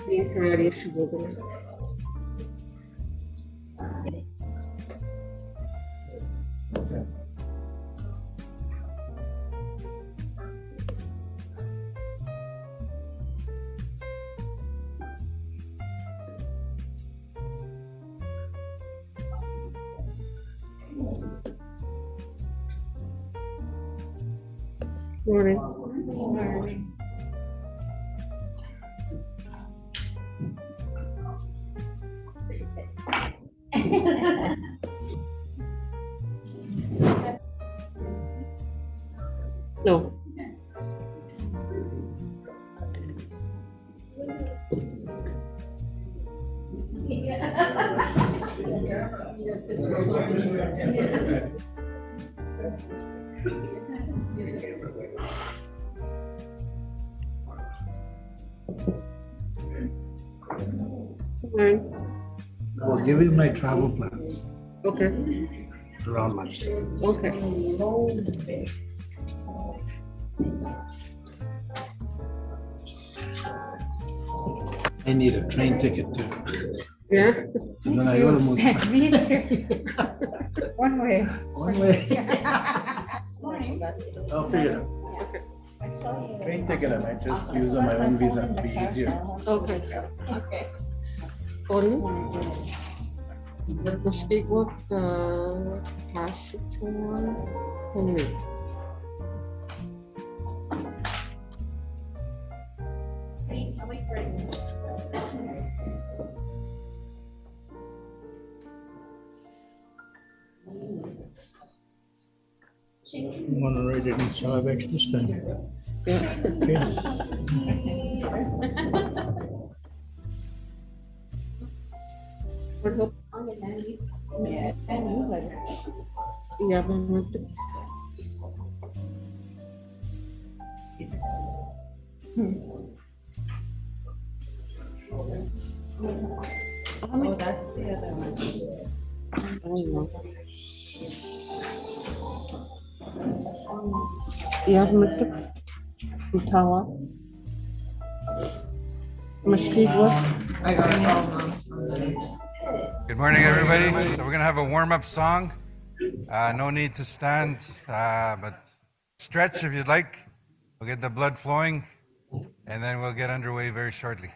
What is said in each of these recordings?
Karate Shibuya. Morning. Morning. No. Morning. I'll give you my travel plans Okay. around lunch. Okay. I need a train ticket too. Yeah. And then I go to Mumbai. Me too. One way. One way. Morning. I'll figure it out. Train ticket, I might just use on my own visa, it'll be easier. Okay. Okay. Sorry. Speak with Washington only. One already didn't have extra time. Yeah. Okay. What help? Yeah, and newsletter. Yeah, but Oh, that's the other one. I don't know. Yeah, Mutawa. I got it all. Good morning, everybody. So we're gonna have a warm-up song. No need to stand, but stretch if you'd like. We'll get the blood flowing, and then we'll get underway very shortly.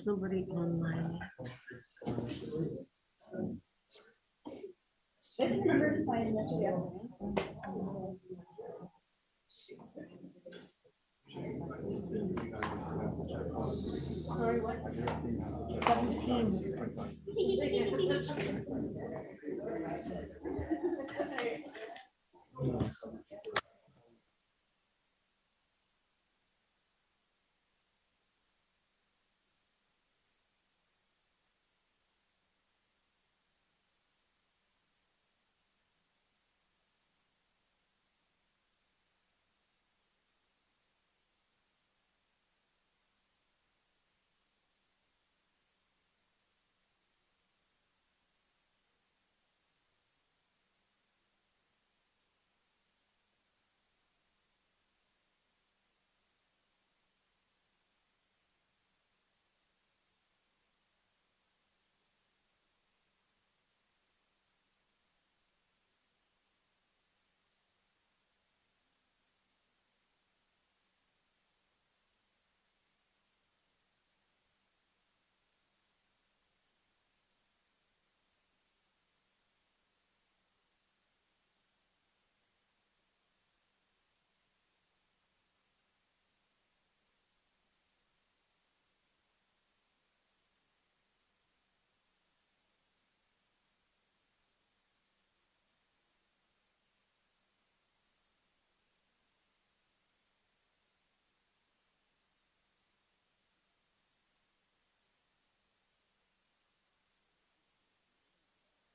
There's nobody online. Sorry, what? 17.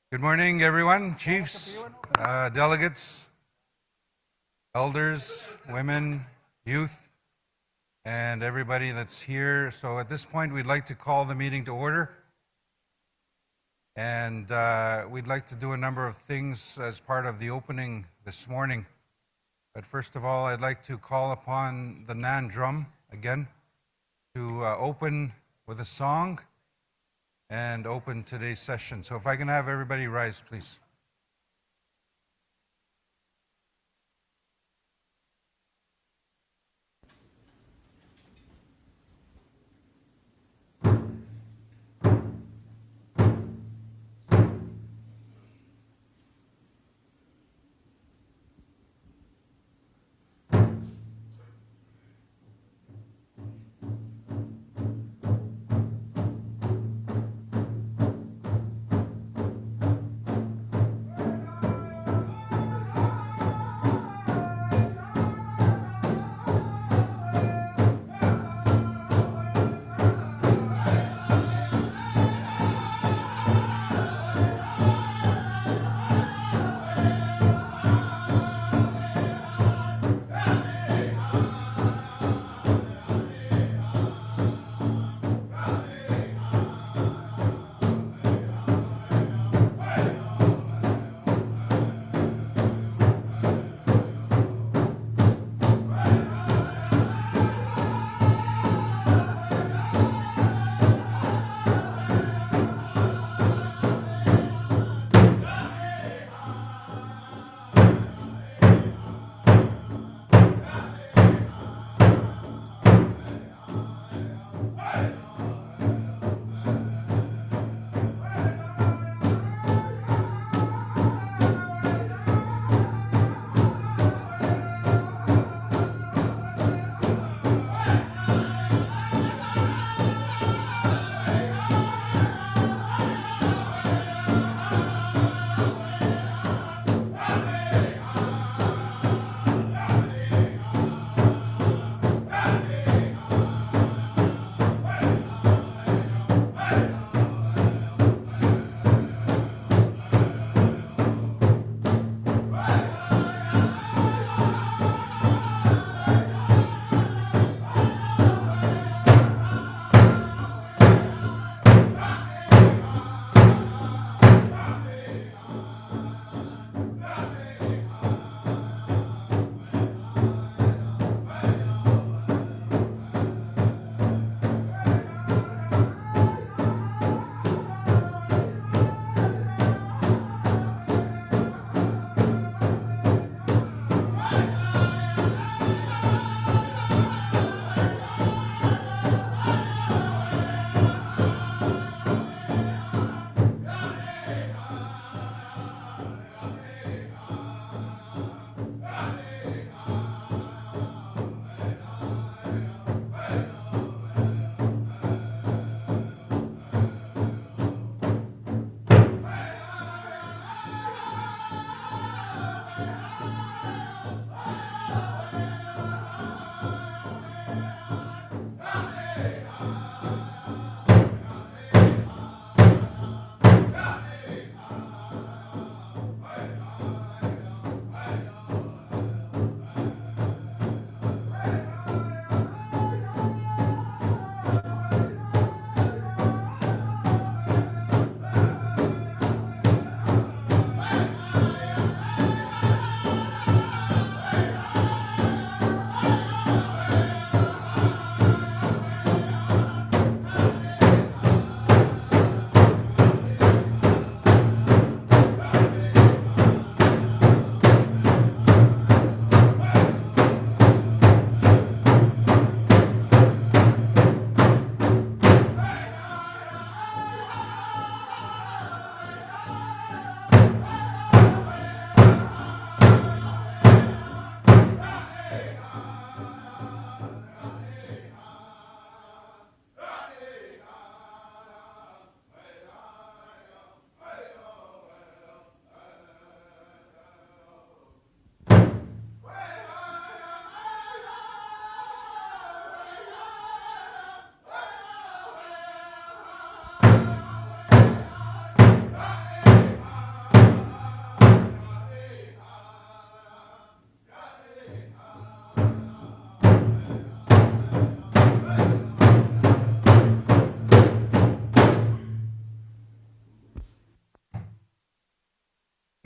Good morning, everyone, chiefs, delegates, elders, women, youth, and everybody that's here. So at this point, we'd like to call the meeting to order. And we'd like to do a number of things as part of the opening this morning. But first of all, I'd like to call upon the Nan drum again to open with a song and open today's session. So if I can have everybody rise, please.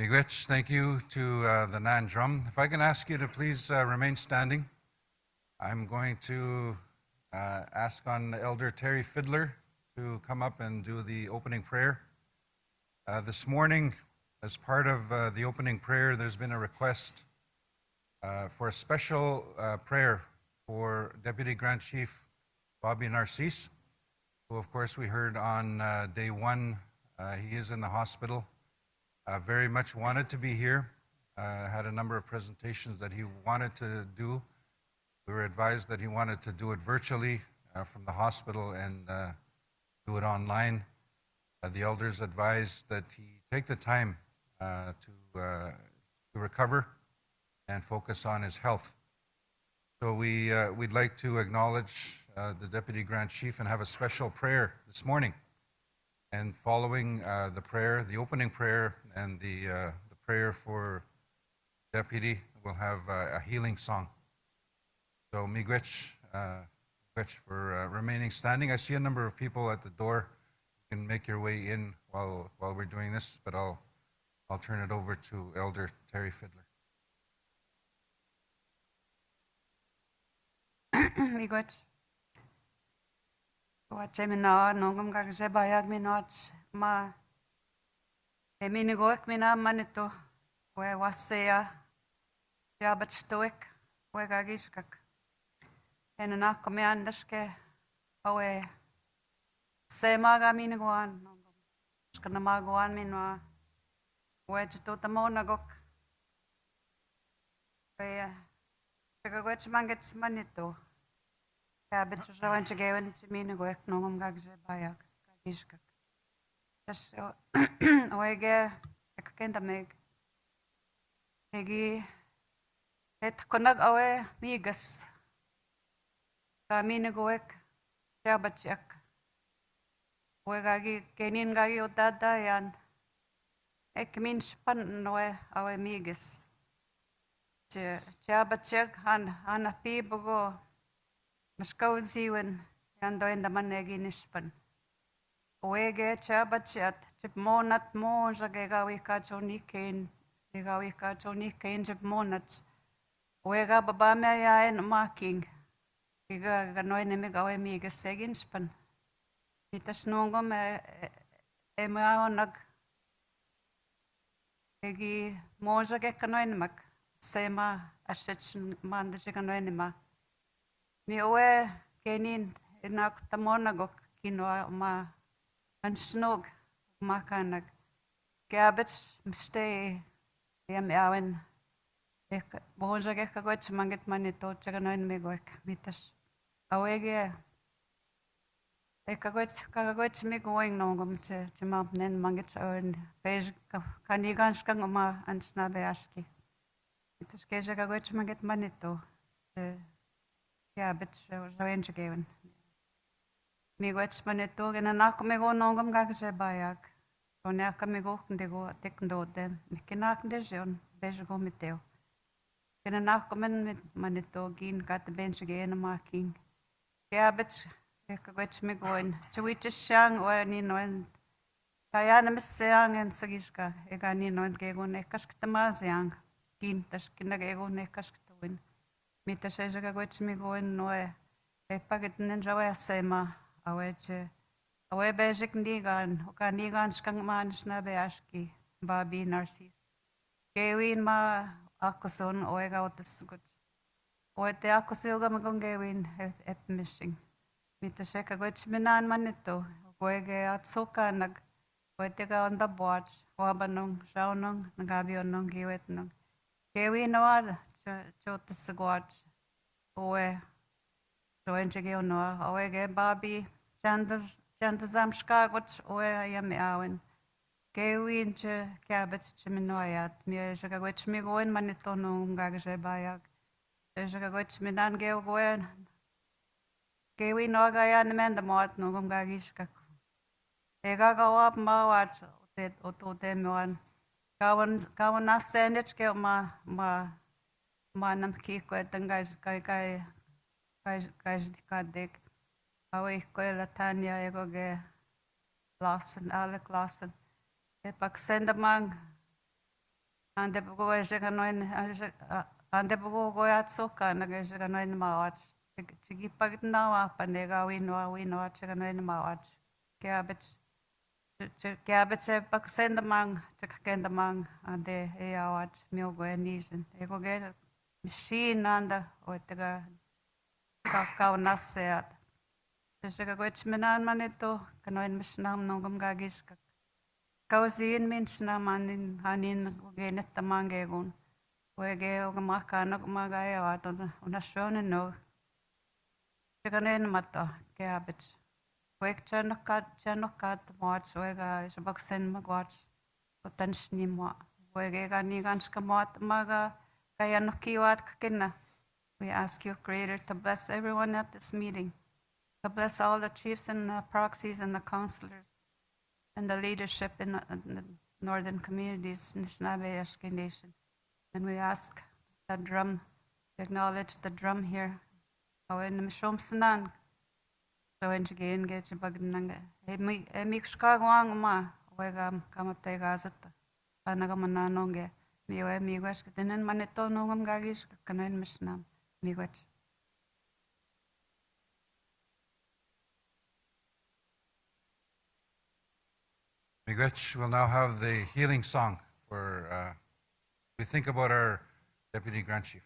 Miigwech, thank you to the Nan Drum. If I can ask you to please remain standing, I'm going to ask on Elder Terry Fiddler to come up and do the opening prayer. This morning, as part of the opening prayer, there's been a request for a special prayer for Deputy Grand Chief Bobby Narcisse, who of course we heard on day one, he is in the hospital. Very much wanted to be here, had a number of presentations that he wanted to do. We were advised that he wanted to do it virtually from the hospital and do it online. The elders advised that he take the time to recover and focus on his health. So we'd like to acknowledge the Deputy Grand Chief and have a special prayer this morning. And following the prayer, the opening prayer and the prayer for Deputy, we'll have a healing song. So miigwech for remaining standing. I see a number of people at the door. You can make your way in while we're doing this, but I'll turn it over to Elder Terry Fiddler. Miigwech. Wache mina nongam kakse bayag minot ma emini goek mina manito we wasea jabat stoik we gagiskak enana kome andaske awe sema ga mini goan nongam skana ma goan minwa we to tamona gok we kagwech manget manito Habit to show and to go into me no work no gags by a that's away get a kind of meg. Egi et konag awe migas. Kamina goek jabachak. Wegagi kenin gagi otada yan. Ek min span noe awe migas. Jabachak han a pibogo. Mas kau ziwen yang doin daman negi nispan. Wege chabachat chip monat mo jage gawi ka choni kain chip monat. Wega baba me ya en marking. Iga ganoi nemi gawe mi ga segin span. Mitas nongo me onag. Egi mo jage kanoi nemak. Sema ashech manda ganoi nema. Mi oe kenin enak tamona gok kinoa ma ansnog makanag gabet stay yam awen ek boja ge kagoch manget manito chaganoin me goek mitas awege kagoch me going nongom che mapnen manget awen pej kanigans kangoma Nishnawbe Aski mitas keja kagoch manget manito Ja, bet zo eentje geven. Miigwech manito gena nak me go nongam gagse bayak. Sonia ka me go ndego tekndo de. Mikinak de jon beje go meteo. Gena nak men manito gin kat bench gena making. Ja, bet ekagwech me go in. Chwit shang o ni noen. Kaya na mesang en sagiska. Ega ni noen gego nekas ktamazyang. Gin tas kinagego nekas ktwin. Mita seja kagwech mi goen noe paget ninjawe sema awe basic nigan oka nigan skang man Nishnawbe Aski Bobby Narcisse gewin ma akoson oega otasgut oete akosioga magong gewin missing mita se kagwech minan manito oege atsoka nag oete ga on the board wabanong shaunong nagabi onong giwet nong gewin noa Chota Sagwat, Oe, Joenjage Onoa, Oege Bobby, Jandazam Skagot, Oe Yami Awen, Gewin to Cabot Chiminoyat, Miagawich Migoen Manitono, Gagaje Bayak, Jagawich Minan Geogoen, Gewin Nogayan Mandamot, Nogum Gagishka. Ega go up Mawat, Oto Demuan, Kawan Nasendich ma manam kiko etangaj kai dikadek awe ko latanya egoge Lawson Alec Lawson epak sendamang ande bugo e siya kanoin, ande bugo ko at soka, nag siya kanoin mawats. Sige pagit na panega wino at siya kanoin mawats. Kaya bet se pak sendamang, tsakakendamang, ande e awat, miogo e nisen. Ego ge, machine anda, o etaga, kakao naseat. Siya kagwech menan man ito, kanoin misnam nongam gagis kak. Kausin mins naman in hanin genet tamangegun. Wege og makana kumagaya wato unasyon no. Chikanen mata keabit. Wek chanokat moats wega sabaksen magwats. Utanshni mo. Wege gani ganska mot maga kaya nokiwat kakina. We ask you, Creator, to bless everyone at this meeting. To bless all the chiefs and the proxies and the counselors. And the leadership in the northern communities, Nishnawbe Aski Nation. And we ask the drum, we acknowledge the drum here. Awin mishom sanan. So in Chigain get Bagnanga. Emikskagwang ma, Wegam Kamatay Gazata. Panagamananonge. Miwe Migwash, Katanen Manito Nongam Gagish, Kanain Mishnam, Migwach. Miigwech will now have the healing song for we think about our Deputy Grand Chief.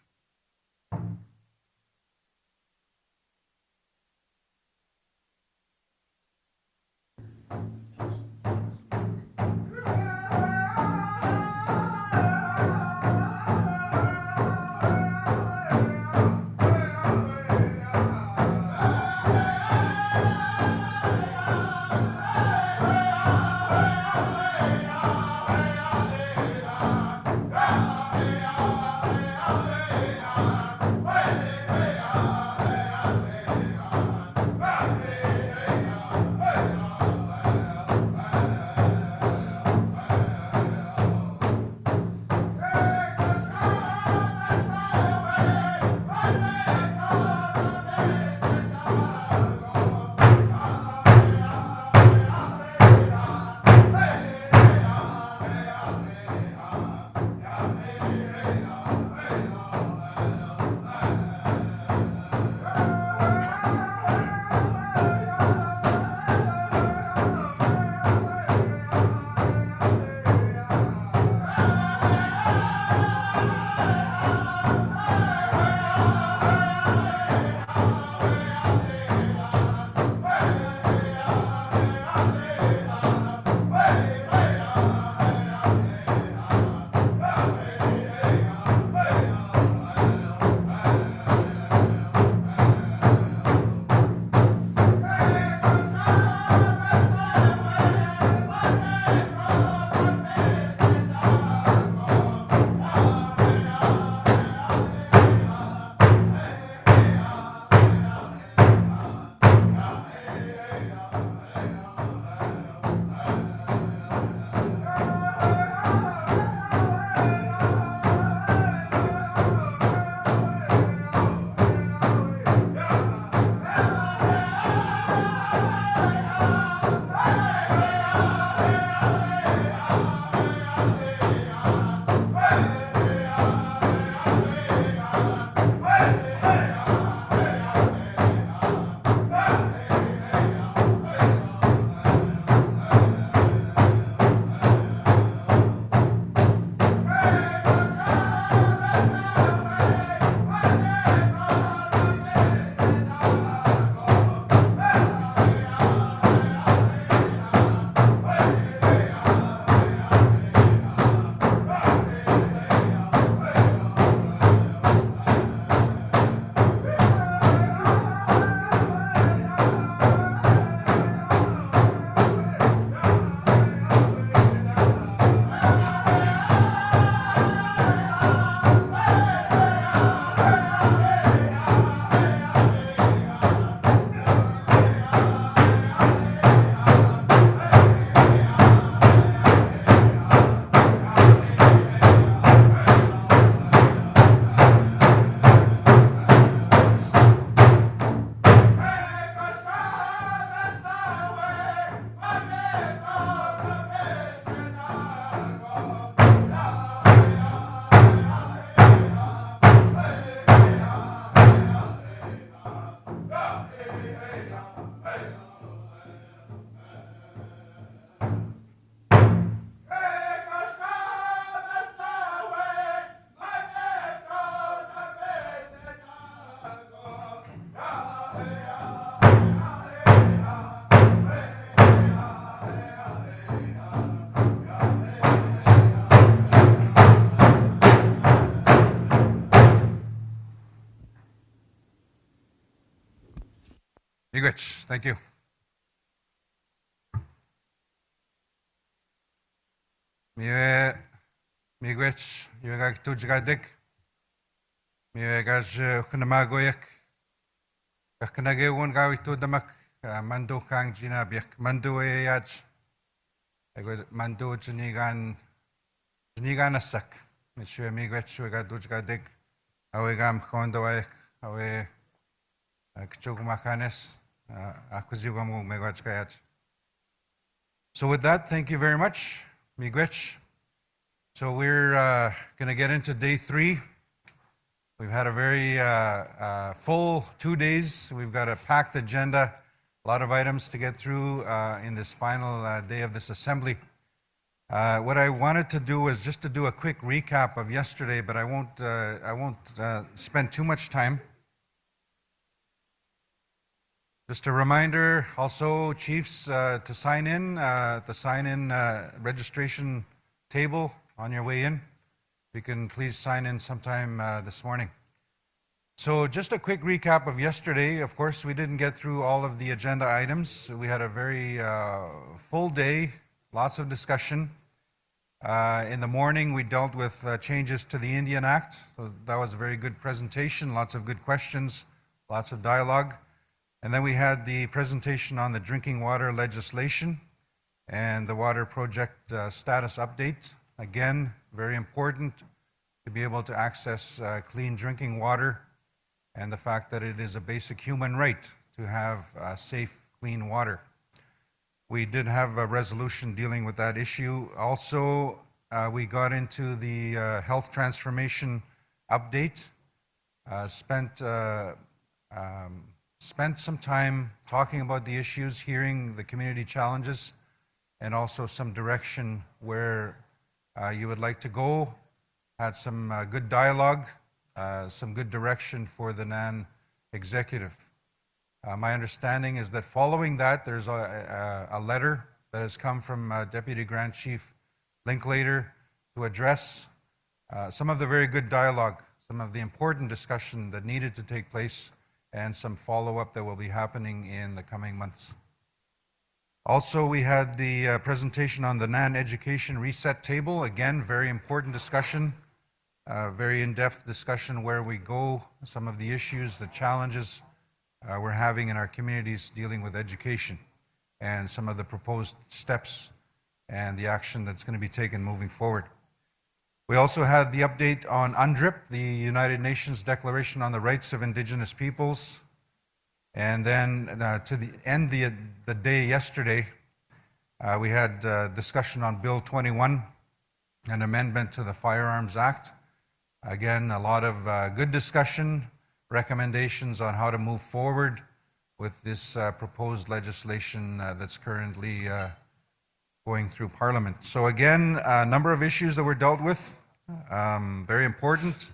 Yeah. Miigwech, thank you. Miigwech, Yugag Tujagadik. Miigaj Kunamagoyak. Kakanagewon Gawitu Damak. Mandu Kang Jinabiak. Mandu Yaj. Mandu Jinigan Asak. Michue Miigwech Yugag Tujagadik. Awegam Kondoak. Awe Kchugmakanes. Akuzigam Megwachkayach. So with that, thank you very much. Miigwech. So we're going to get into day 3. We've had a very full 2 days. We've got a packed agenda, a lot of items to get through in this final day of this assembly. What I wanted to do was just to do a quick recap of yesterday, but I won't spend too much time. Just a reminder, also, chiefs, to sign in at the sign-in registration table on your way in. If you can please sign in sometime this morning. So just a quick recap of yesterday. Of course, we didn't get through all of the agenda items. We had a very full day, lots of discussion. In the morning, we dealt with changes to the Indian Act. So that was a very good presentation, lots of good questions, lots of dialogue. And then we had the presentation on the drinking water legislation and the water project status update. Again, very important to be able to access clean drinking water and the fact that it is a basic human right to have safe, clean water. We did have a resolution dealing with that issue. Also, we got into the health transformation update, spent some time talking about the issues, hearing the community challenges, and also some direction where you would like to go. Had some good dialogue, some good direction for the NAN executive. My understanding is that following that, there's a letter that has come from Deputy Grand Chief Linklater to address some of the very good dialogue, some of the important discussion that needed to take place, and some follow-up that will be happening in the coming months. Also, we had the presentation on the NAN Education Reset Table. Again, very important discussion, very in-depth discussion where we go, some of the issues, the challenges we're having in our communities dealing with education, and some of the proposed steps and the action that's going to be taken moving forward. We also had the update on UNDRIP, the United Nations Declaration on the Rights of Indigenous Peoples. And then to the end of the day yesterday, we had discussion on Bill 21, an amendment to the Firearms Act. Again, a lot of good discussion, recommendations on how to move forward with this proposed legislation that's currently going through Parliament. So again, a number of issues that were dealt with, very important.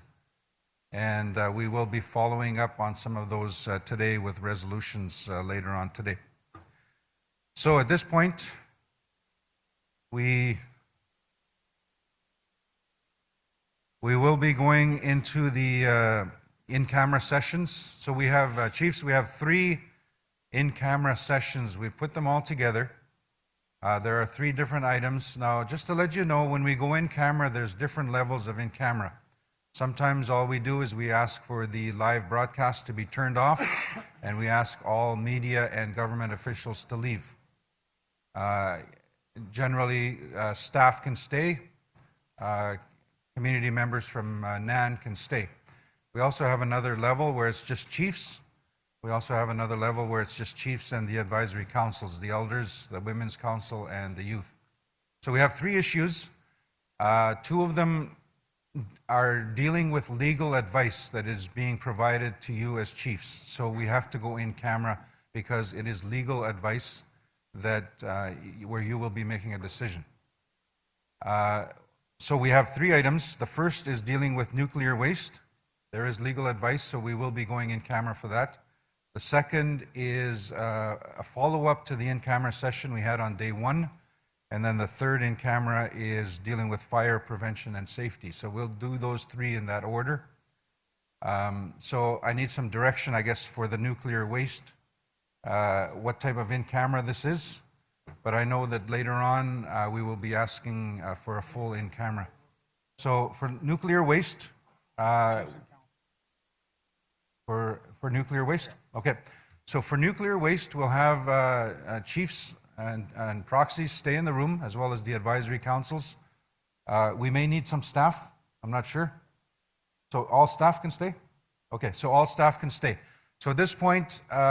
And we will be following up on some of those today with resolutions later on today. So at this point, we will be going into the in-camera sessions. So we have, chiefs, we have 3 in-camera sessions. We put them all together. There are 3 different items. Now, just to let you know, when we go in camera, there's different levels of in camera. Sometimes all we do is we ask for the live broadcast to be turned off, and we ask all media and government officials to leave. Generally, staff can stay. Community members from NAN can stay. We also have another level where it's just chiefs. We also have another level where it's just chiefs and the advisory councils, the elders, the women's council, and the youth. So we have 3 issues. 2 of them are dealing with legal advice that is being provided to you as chiefs. So we have to go in camera because it is legal advice that where you will be making a decision. So we have 3 items. The first is dealing with nuclear waste. There is legal advice, so we will be going in camera for that. The second is a follow-up to the in-camera session we had on day 1. And then the third in camera is dealing with fire prevention and safety. So we'll do those 3 in that order. So I need some direction, I guess, for the nuclear waste. what type of in-camera this is, but I know that later on we will be asking for a full in-camera. So for nuclear waste, for nuclear waste, okay. So for nuclear waste, we'll have chiefs and proxies stay in the room, as well as the advisory councils. We may need some staff, I'm not sure. So all staff can stay? Okay, so all staff can stay. So at this point,